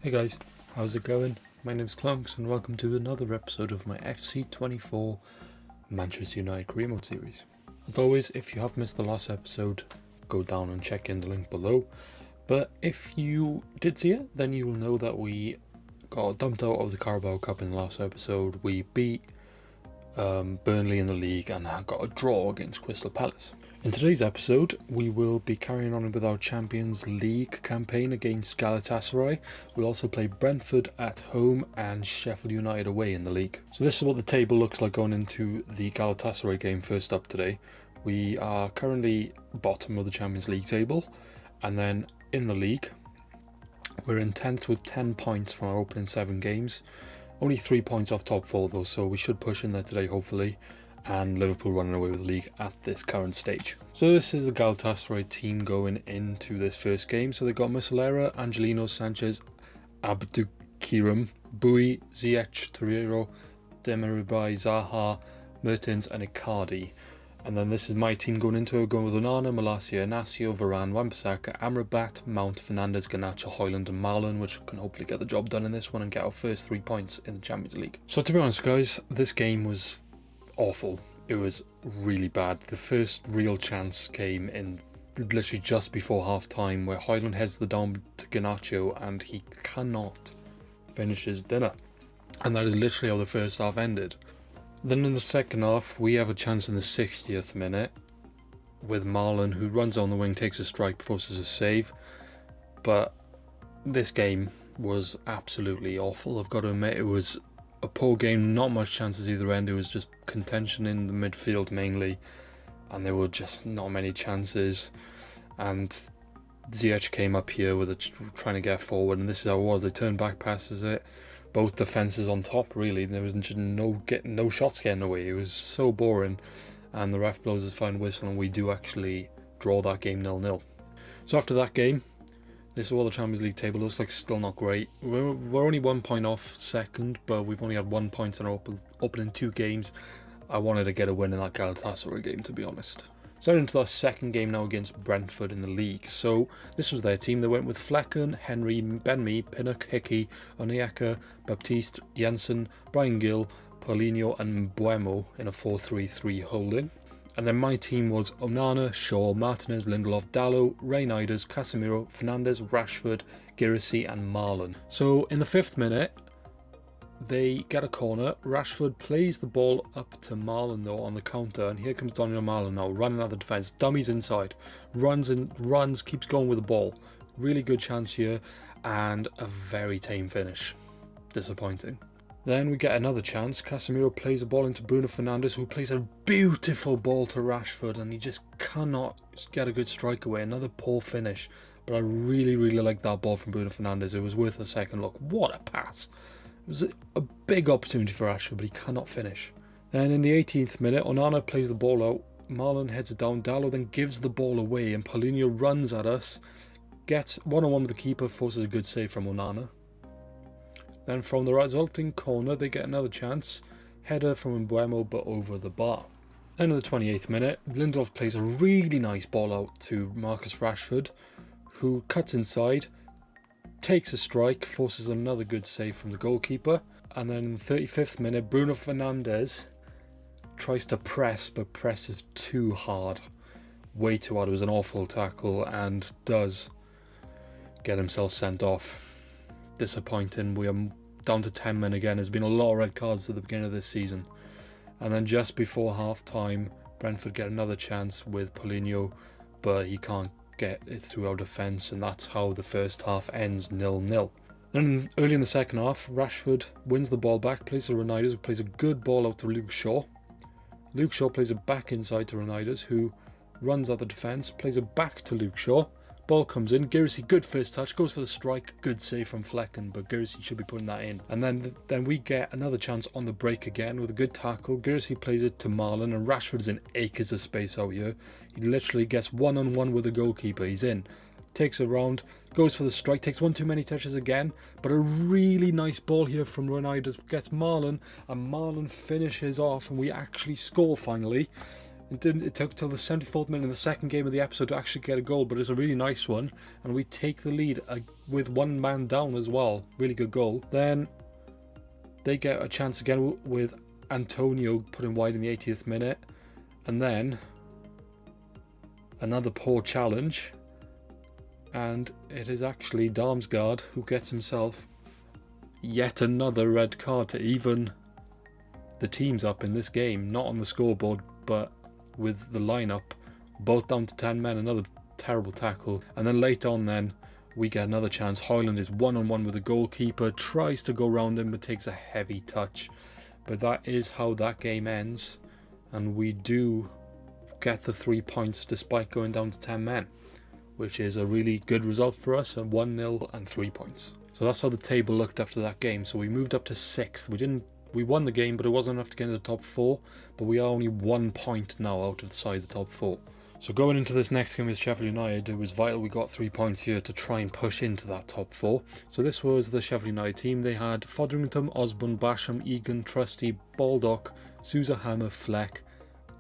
Hey guys, how's it going? My name's Clunks and welcome to another episode of my FC24 Manchester United Career Mode series. As always, if you have missed the last episode, go down and check in the link below. But if you did see it, then you will know that we got dumped out of the Carabao Cup in the last episode. We beat Burnley in the league and got a draw against Crystal Palace. In today's episode, we will be carrying on with our Champions League campaign against Galatasaray. We'll also play Brentford at home and Sheffield United away in the league. So this is what the table looks like going into the Galatasaray game first up today. We are currently bottom of the Champions League table, and then in the league, we're in 10th with 10 points from our opening 7 games. Only 3 points off top 4 though, so we should push in there today hopefully. And Liverpool running away with the league at this current stage. So this is the Galatasaray team going into this first game. So they've got Muslera, Angelino, Sanchez, Abdulkirim, Bui, Ziyech, Torreira, Demirbay, Zaha, Mertens and Icardi. And then this is my team going into it, going with Onana, Malacia, Inacio, Varane, Wan-Bissaka, Amrabat, Mount, Fernandes, Garnacho, Højlund and Marlon, which can hopefully get the job done in this one and get our first 3 points in the Champions League. So to be honest guys, this game was awful. It was really bad. The first real chance came in literally just before half time, where Højlund heads the down to Garnacho and he cannot finish his dinner. And that is literally how the first half ended. Then in the second half, we have a chance in the 60th minute with Marlon, who runs on the wing, takes a strike, forces a save. But this game was absolutely awful. I've got to admit, it was a poor game, not much chances either end. It was just contention in the midfield mainly, and there were just not many chances. And Ziyech came up here with trying to get forward, and this is how it was. They turned back passes it, both defences on top really. There was just no shots getting away. It was so boring, and the ref blows his final whistle, and we do actually draw that game 0-0. So after that game, this is what the Champions League table looks like. Still not great. We're only 1 point off second, but we've only had 1 point in our opening 2 games. I wanted to get a win in that Galatasaray game, to be honest. So into our second game now against Brentford in the league. So this was their team. They went with Flecken, Henry, Ben-Mee, Pinnock, Hickey, Onyeka, Baptiste, Jensen, Brian Gill, Paulinho and Mbeumo in a 4-3-3 holding. And then my team was Onana, Shaw, Martinez, Lindelof, Dalot, Reynolds, Casemiro, Fernandes, Rashford, Girassi and Marlon. So in the 5th minute, they get a corner. Rashford plays the ball up to Marlon though on the counter, and here comes Daniel Marlon now running out the defence. Dummies inside, runs, keeps going with the ball. Really good chance here, and a very tame finish. Disappointing. Then we get another chance. Casemiro plays a ball into Bruno Fernandes, who plays a beautiful ball to Rashford, and he just cannot get a good strike away. Another poor finish, but I really like that ball from Bruno Fernandes. It was worth a second look. What a pass. It was a big opportunity for Rashford, but he cannot finish. Then in the 18th minute, Onana plays the ball out. Marlon heads it down. Dalot then gives the ball away, and Paulinho runs at us. Gets one-on-one with the keeper, forces a good save from Onana. Then from the resulting corner, they get another chance. Header from Mbeumo, but over the bar. Then in the 28th minute, Lindelof plays a really nice ball out to Marcus Rashford, who cuts inside, takes a strike, forces another good save from the goalkeeper. And then in the 35th minute, Bruno Fernandes tries to press, but presses too hard. Way too hard. It was an awful tackle and does get himself sent off. Disappointing. We are down to 10 men again. There's been a lot of red cards at the beginning of this season. And then just before half time, Brentford get another chance with Paulinho, but he can't get it through our defence, and that's how the first half ends 0-0. Then early in the second half, Rashford wins the ball back, plays to Reynolds, who plays a good ball out to Luke Shaw. Luke Shaw plays it back inside to Reynolds, who runs at the defence, plays it back to Luke Shaw. Ball comes in, Girassi, good first touch, goes for the strike, good save from Flecken, but Girassi should be putting that in. And then we get another chance on the break again with a good tackle. Girassi plays it to Marlon, and Rashford's in acres of space out here. He literally gets one-on-one with the goalkeeper, he's in. Takes a round, goes for the strike, takes one too many touches again, but a really nice ball here from Reynolds gets Marlon, and Marlon finishes off, and we actually score finally. It took till the 74th minute in the second game of the episode to actually get a goal, but it's a really nice one, and we take the lead with one man down as well. Really good goal. Then they get a chance again with Antonio putting wide in the 80th minute, and then another poor challenge, and it is actually Damsgaard who gets himself yet another red card to even the teams up in this game, not on the scoreboard but with the lineup, both down to 10 men. Another terrible tackle, and then late on then we get another chance. Højlund is one-on-one with the goalkeeper, tries to go round him but takes a heavy touch, but that is how that game ends, and we do get the 3 points despite going down to 10 men, which is a really good result for us, and 1-0 and 3 points. So that's how the table looked after that game. So we moved up to 6th. We won the game, but it wasn't enough to get into the top 4. But we are only 1 point now out of the top 4. So going into this next game with Sheffield United, it was vital we got 3 points here to try and push into that top 4. So this was the Sheffield United team. They had Foderingham, Osborne, Basham, Egan, Trusty, Baldock, Sousa, Hammer, Fleck,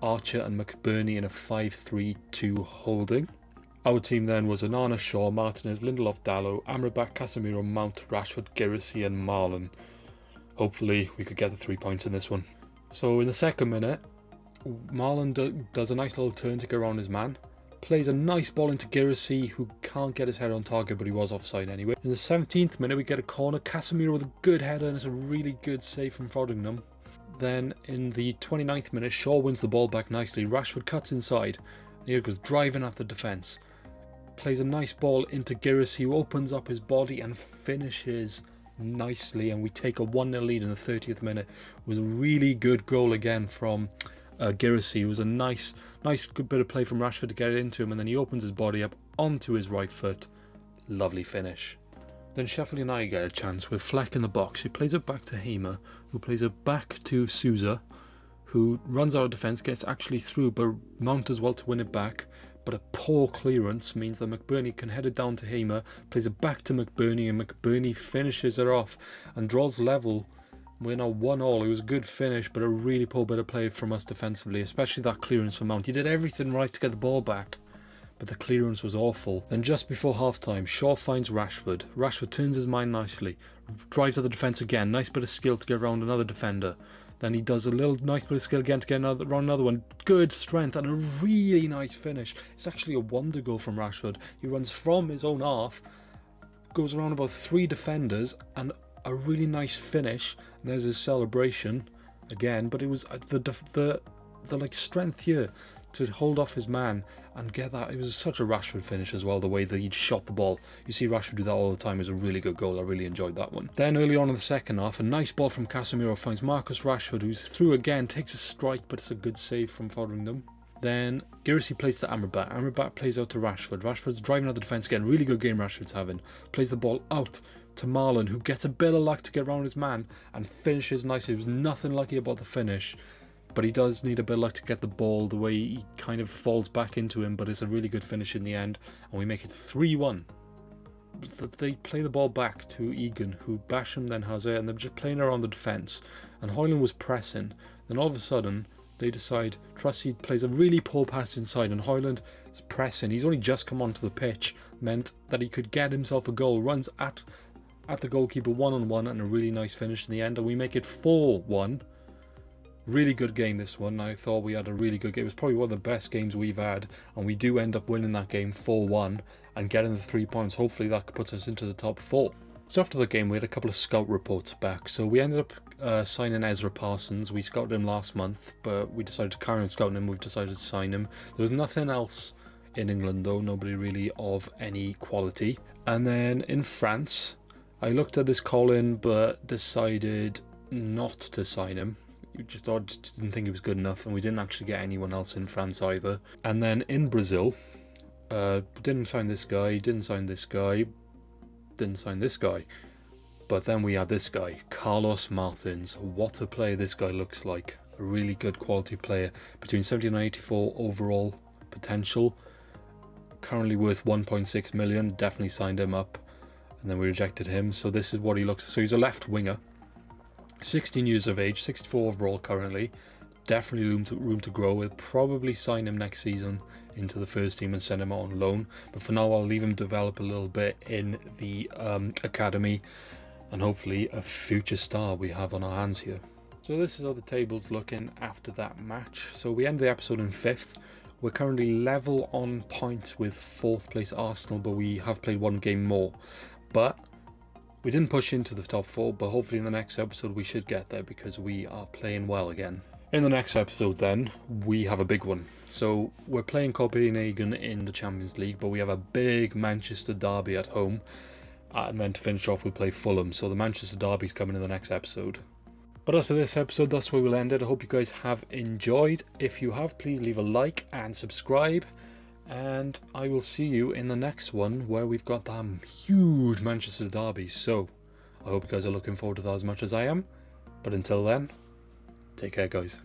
Archer and McBurney in a 5-3-2 holding. Our team then was Onana, Shaw, Martinez, Lindelof, Dallo, Amrabat, Casemiro, Mount, Rashford, Girassi and Marlon. Hopefully we could get the 3 points in this one. So in the second minute, Marlon does a nice little turn to get around his man, plays a nice ball into Girassi, who can't get his head on target, but he was offside anyway. In the 17th minute we get a corner, Casemiro with a good header, and it's a really good save from Foderingham. Then in the 29th minute, Shaw wins the ball back nicely, Rashford cuts inside, and here goes driving at the defence. Plays a nice ball into Girassi, who opens up his body and finishes nicely, and we take a 1-0 lead in the 30th minute. It was a really good goal again from Girassi. It was a nice good bit of play from Rashford to get it into him, and then he opens his body up onto his right foot. Lovely finish. Then Sheffield United get a chance with Fleck in the box. He plays it back to Hamer, who plays it back to Sousa, who runs out of defence, gets actually through, but Mount as well to win it back. But a poor clearance means that McBurney can head it down to Hamer, plays it back to McBurney, and McBurney finishes it off and draws level. We're now 1-1. It was a good finish, but a really poor bit of play from us defensively, especially that clearance from Mount. He did everything right to get the ball back, but the clearance was awful. Then just before half-time, Shaw finds Rashford. Rashford turns his mind nicely, drives at the defence again, nice bit of skill to get around another defender. Then he does a little nice bit of skill again to get around another one. Good strength and a really nice finish. It's actually a wonder goal from Rashford. He runs from his own half, goes around about 3 defenders, and a really nice finish. And there's his celebration again. But it was the like strength here to hold off his man and get that. It was such a Rashford finish as well, the way that he shot the ball. You see Rashford do that all the time. It was a really good goal. I really enjoyed that one. Then early on in the second half, a nice ball from Casemiro finds Marcus Rashford, who's through again, takes a strike, but it's a good save from Foderingham. Then Girassi plays to Amrabat. Amrabat plays out to Rashford. Rashford's driving out the defence again. Really good game Rashford's having. Plays the ball out to Marlon, who gets a bit of luck to get around his man and finishes nicely. It was nothing lucky about the finish, but he does need a bit of luck to get the ball, the way he kind of falls back into him, but it's a really good finish in the end, and we make it 3-1. They play the ball back to Egan, who Basham then has it, and they're just playing around the defence, and Højlund was pressing. Then all of a sudden, they decide, Trusty plays a really poor pass inside, and Højlund is pressing. He's only just come onto the pitch, meant that he could get himself a goal, runs at the goalkeeper one-on-one, and a really nice finish in the end, and we make it 4-1. Really good game this one. I thought we had a really good game. It was probably one of the best games we've had, and we do end up winning that game 4-1 and getting the 3 points. Hopefully that puts us into the top 4. So after the game we had a couple of scout reports back. So we ended up signing Ezra Parsons. We scouted him last month, but we decided to carry on scouting him. We've decided to sign him. There was nothing else in England though, nobody really of any quality. And then in France, I looked at this call-in but decided not to sign him. Just didn't think he was good enough, and we didn't actually get anyone else in France either. And then in Brazil, didn't sign this guy, didn't sign this guy, didn't sign this guy. But then we had this guy, Carlos Martins. What a player this guy looks like. A really good quality player, between 79 and 84 overall potential. Currently worth 1.6 million, definitely signed him up. And then we rejected him, so this is what he looks. So he's a left winger. 16 years of age, 64 overall currently, definitely room to grow. We'll probably sign him next season into the first team and send him out on loan. But for now, I'll leave him develop a little bit in the academy, and hopefully a future star we have on our hands here. So this is how the table's looking after that match. So we end the episode in 5th. We're currently level on points with 4th place Arsenal, but we have played one game more. But we didn't push into the top 4, but hopefully in the next episode we should get there because we are playing well again. In the next episode then, we have a big one. So we're playing Copenhagen in the Champions League, but we have a big Manchester derby at home. And then to finish off, we'll play Fulham. So the Manchester derby's coming in the next episode. But as for this episode, that's where we'll end it. I hope you guys have enjoyed. If you have, please leave a like and subscribe. And I will see you in the next one where we've got that huge Manchester derby. So I hope you guys are looking forward to that as much as I am. But until then, take care, guys.